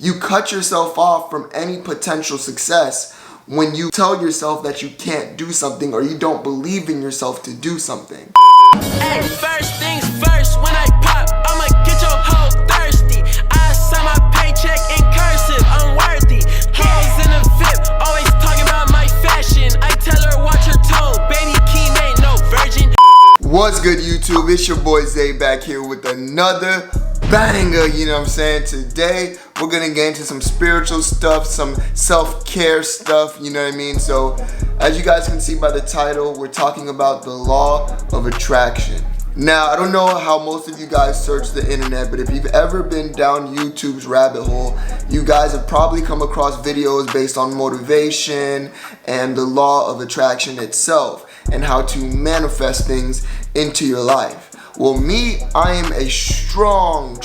You cut yourself off from any potential success when you tell yourself that you can't do something or you don't believe in yourself to do something. Hey, first things first, when I pop, I'ma get your hoe thirsty. I sign my paycheck in cursive, unworthy. Hoes in a VIP, always talking about my fashion. I tell her watch her tone, baby Keen ain't no virgin. What's good, YouTube? It's your boy Zay back here with another banger, you know what I'm saying? Today, we're gonna get into some spiritual stuff, some self-care stuff, you know what I mean? So, as you guys can see by the title, we're talking about the law of attraction. Now, I don't know how most of you guys search the internet, but if you've ever been down YouTube's rabbit hole, you guys have probably come across videos based on motivation and the law of attraction itself and how to manifest things into your life. Well, me, I am a strong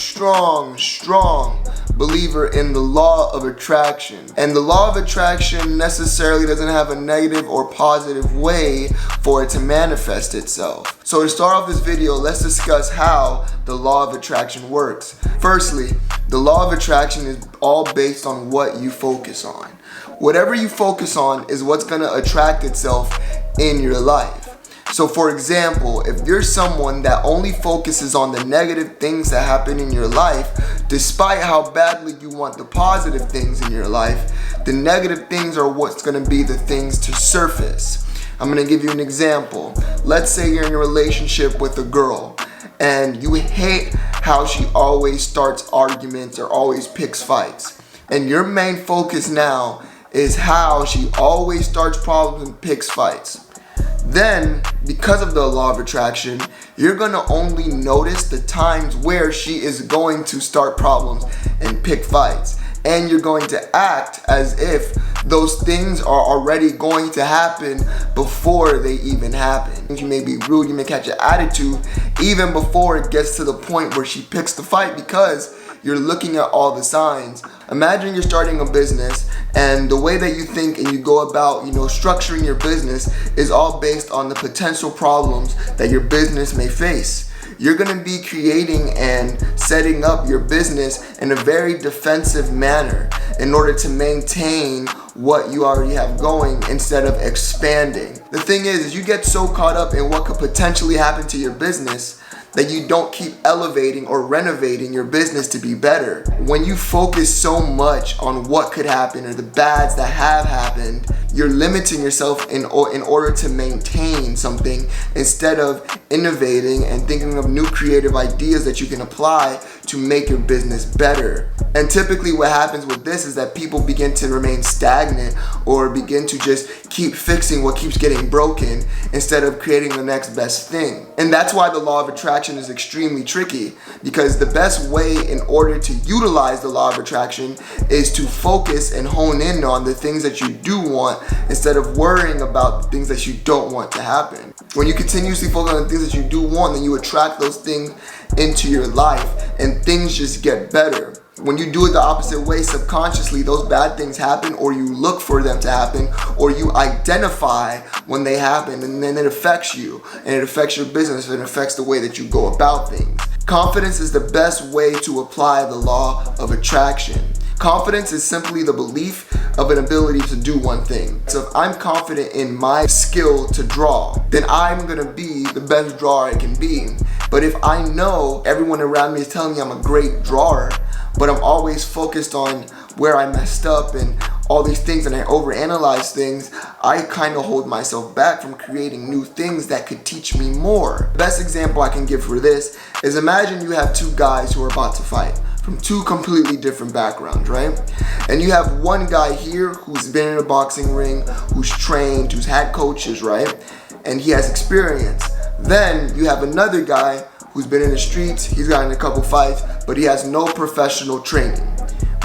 believer in the law of attraction. And the law of attraction necessarily doesn't have a negative or positive way for it to manifest itself. So to start off this video, let's discuss how the law of attraction works. Firstly, the law of attraction is all based on what you focus on. Whatever you focus on is what's gonna attract itself in your life. So for example, if you're someone that only focuses on the negative things that happen in your life, despite how badly you want the positive things in your life, the negative things are what's gonna be the things to surface. I'm gonna give you an example. Let's say you're in a relationship with a girl and you hate how she always starts arguments or always picks fights. And your main focus now is how she always starts problems and picks fights. Then, because of the law of attraction, you're gonna only notice the times where she is going to start problems and pick fights. And you're going to act as if those things are already going to happen before they even happen. You may be rude, you may catch an attitude even before it gets to the point where she picks the fight because you're looking at all the signs. Imagine you're starting a business and the way that you think and you go about, structuring your business is all based on the potential problems that your business may face. You're gonna be creating and setting up your business in a very defensive manner in order to maintain what you already have going instead of expanding. The thing is you get so caught up in what could potentially happen to your business that you don't keep elevating or renovating your business to be better. When you focus so much on what could happen or the bads that have happened, you're limiting yourself in order to maintain something instead of innovating and thinking of new creative ideas that you can apply to make your business better. And typically what happens with this is that people begin to remain stagnant or begin to just keep fixing what keeps getting broken instead of creating the next best thing. And that's why the law of attraction is extremely tricky, because the best way in order to utilize the law of attraction is to focus and hone in on the things that you do want instead of worrying about the things that you don't want to happen. When you continuously focus on the things that you do want, then you attract those things into your life and things just get better. When you do it the opposite way, subconsciously, those bad things happen, or you look for them to happen, or you identify when they happen, and then it affects you, and it affects your business, and it affects the way that you go about things. Confidence is the best way to apply the law of attraction. Confidence is simply the belief of an ability to do one thing. So if I'm confident in my skill to draw, then I'm gonna be the best drawer I can be. But if I know everyone around me is telling me I'm a great drawer, but I'm always focused on where I messed up and all these things and I overanalyze things, I kind of hold myself back from creating new things that could teach me more. The best example I can give for this is imagine you have two guys who are about to fight from two completely different backgrounds, right? And you have one guy here who's been in a boxing ring, who's trained, who's had coaches, right? And he has experience. Then you have another guy who's been in the streets, he's gotten a couple fights, but he has no professional training,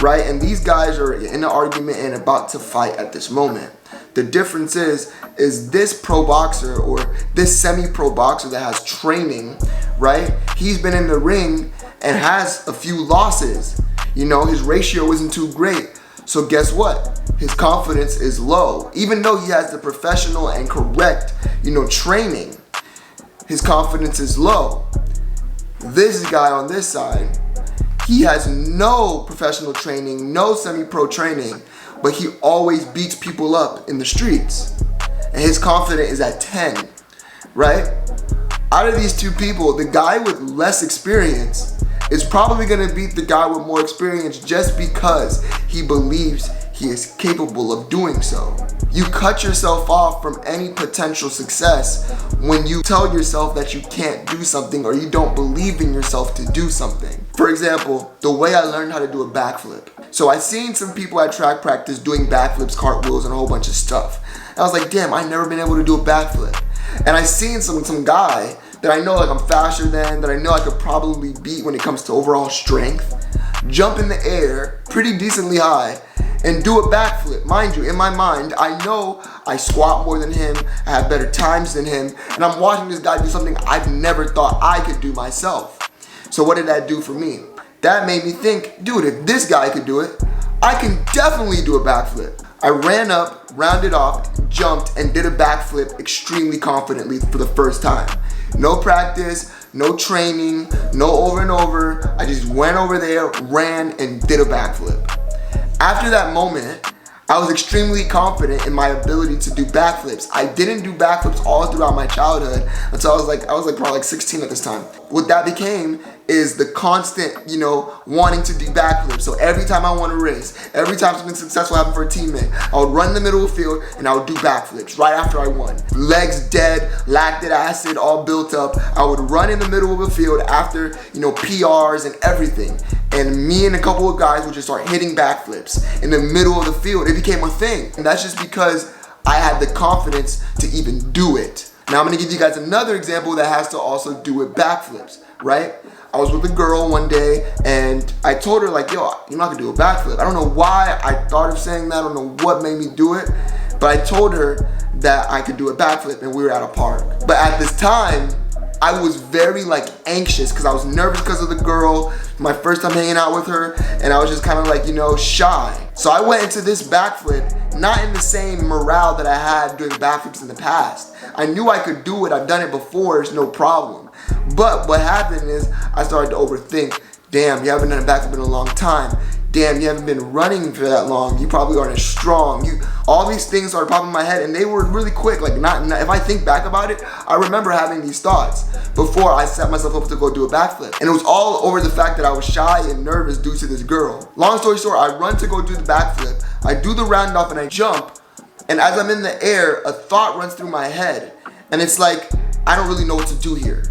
right? And these guys are in an argument and about to fight at this moment. The difference is this pro boxer or this semi-pro boxer that has training, right? He's been in the ring and has a few losses. His ratio isn't too great. So guess what? His confidence is low. Even though he has the professional and correct, training, his confidence is low. This guy on this side, He has no professional training, no semi-pro training, but he always beats people up in the streets. And his confidence is at 10, right? Out of these two people, the guy with less experience is probably gonna beat the guy with more experience just because he believes he is capable of doing so. You cut yourself off from any potential success when you tell yourself that you can't do something or you don't believe in yourself to do something. For example, the way I learned how to do a backflip. So I seen some people at track practice doing backflips, cartwheels, and a whole bunch of stuff. And I was like, damn, I never been able to do a backflip. And I seen some guy that I know like I'm faster than, that I know I could probably beat when it comes to overall strength, jump in the air pretty decently high, and do a backflip. Mind you, in my mind, I know I squat more than him, I have better times than him, and I'm watching this guy do something I've never thought I could do myself. So what did that do for me? That made me think, dude, if this guy could do it, I can definitely do a backflip. I ran up, rounded off, jumped, and did a backflip extremely confidently for the first time. No practice, no training, no over and over. I just went over there, ran, and did a backflip. After that moment, I was extremely confident in my ability to do backflips. I didn't do backflips all throughout my childhood until I was like probably like 16 at this time. What that became is the constant, wanting to do backflips. So every time I won a race, every time something successful happened for a teammate, I would run in the middle of the field and I would do backflips right after I won. Legs dead, lactic acid all built up. I would run in the middle of the field after, PRs and everything. And me and a couple of guys would just start hitting backflips in the middle of the field. It became a thing. And that's just because I had the confidence to even do it. Now I'm gonna give you guys another example that has to also do with backflips, right? I was with a girl one day and I told her like, yo, you're not gonna do a backflip. I don't know why I thought of saying that. I don't know what made me do it, but I told her that I could do a backflip and we were at a park. But at this time, I was very anxious because I was nervous because of the girl, my first time hanging out with her, and I was just kind of shy. So I went into this backflip, not in the same morale that I had doing backflips in the past. I knew I could do it, I've done it before, it's no problem. But what happened is I started to overthink. Damn, you haven't done a backflip in a long time. Damn, you haven't been running for that long. You probably aren't as strong. All these things started popping in my head and they were really quick. If I think back about it, I remember having these thoughts before I set myself up to go do a backflip. And it was all over the fact that I was shy and nervous due to this girl. Long story short, I run to go do the backflip. I do the round off and I jump. And as I'm in the air, a thought runs through my head. And it's like, I don't really know what to do here.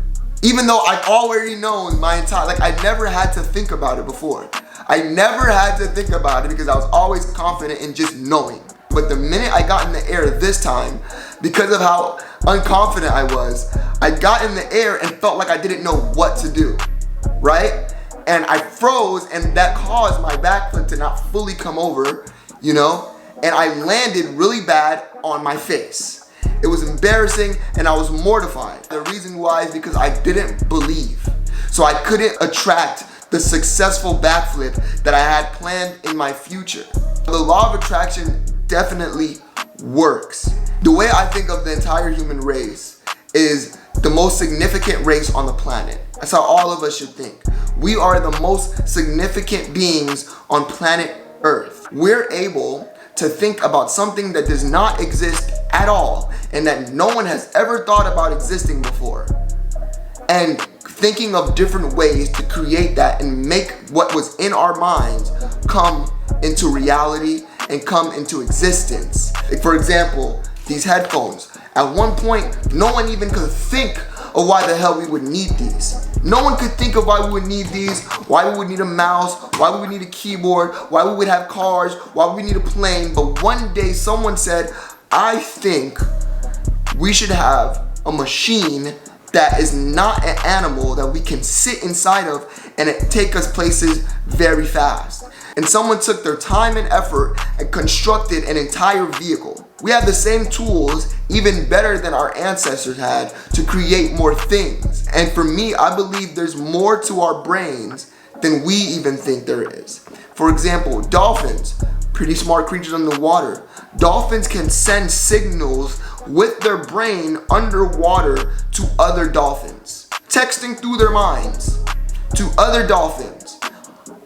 Even though I've already known my entire, I never had to think about it before. I never had to think about it because I was always confident in just knowing. But the minute I got in the air this time, because of how unconfident I was, I got in the air and felt like I didn't know what to do, right? And I froze and that caused my backflip to not fully come over, and I landed really bad on my face. It was embarrassing and I was mortified. The reason why is because I didn't believe. So I couldn't attract the successful backflip that I had planned in my future. The law of attraction definitely works. The way I think of the entire human race is the most significant race on the planet. That's how all of us should think. We are the most significant beings on planet Earth. We're able to think about something that does not exist at all and that no one has ever thought about existing before. And thinking of different ways to create that and make what was in our minds come into reality and come into existence. For example, these headphones. At one point, no one even could think of why the hell we would need these. No one could think of why we would need these, why we would need a mouse, why we would need a keyboard, why we would have cars, why we would need a plane. But one day someone said, I think we should have a machine that is not an animal that we can sit inside of and it take us places very fast. And someone took their time and effort and constructed an entire vehicle. We have the same tools, even better than our ancestors had, to create more things. And for me, I believe there's more to our brains than we even think there is. For example, dolphins, pretty smart creatures underwater. Dolphins can send signals with their brain underwater to other dolphins, texting through their minds to other dolphins.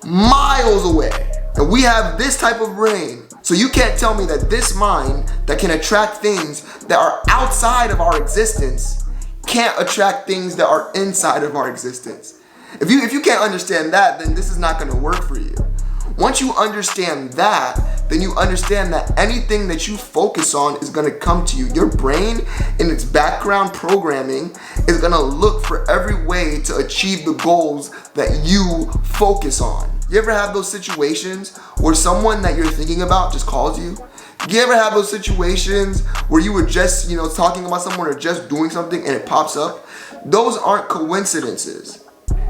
miles away. And we have this type of brain. So you can't tell me that this mind that can attract things that are outside of our existence can't attract things that are inside of our existence. If you can't understand that, then this is not going to work for you. Once you understand that, then you understand that anything that you focus on is going to come to you. Your brain, in its background programming, is going to look for every way to achieve the goals that you focus on. You ever have those situations where someone that you're thinking about just calls you? You ever have those situations where you were just, talking about someone or just doing something and it pops up? Those aren't coincidences.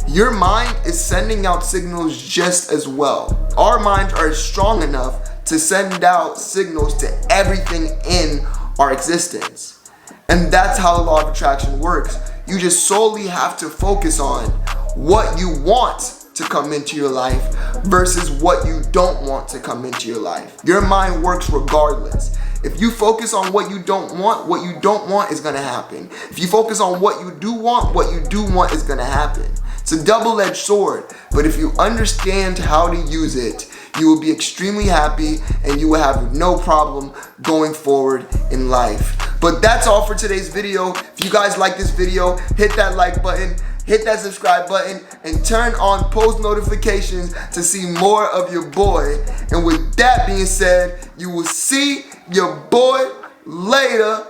Your mind is sending out signals just as well. Our minds are strong enough to send out signals to everything in our existence. And that's how the law of attraction works. You just solely have to focus on what you want to come into your life versus what you don't want to come into your life. Your mind works regardless. If you focus on what you don't want is gonna happen. If you focus on what you do want is gonna happen. It's a double-edged sword, but if you understand how to use it, you will be extremely happy and you will have no problem going forward in life. But that's all for today's video. If you guys like this video, hit that like button, hit that subscribe button, and turn on post notifications to see more of your boy. And with that being said, you will see your boy later.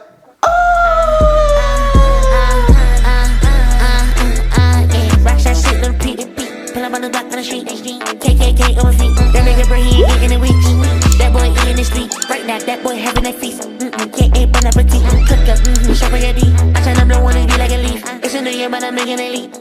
Pull up on the block on the street, KKK overseas. That nigga bro, he ain't eating in weeks. That boy eating the street, right now that boy having a feast. K.A. bon appetit, cook up, shuffle your D. I try to blow one and be like a leaf. It's a new year, but I'm making a leap.